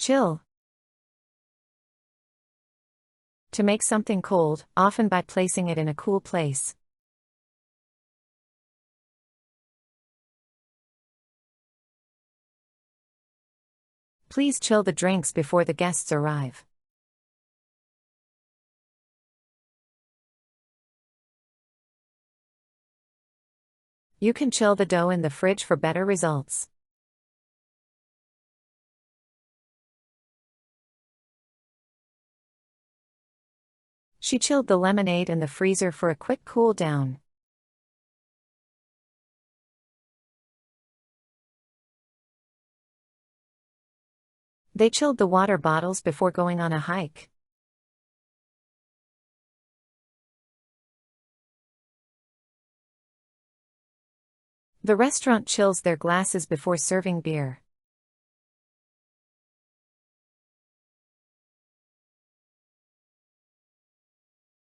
Chill. To make something cold, often by placing it in a cool place. Please chill the drinks before the guests arrive. You can chill the dough in the fridge for better results. She chilled the lemonade in the freezer for a quick cool down. They chilled the water bottles before going on a hike. The restaurant chills their glasses before serving beer.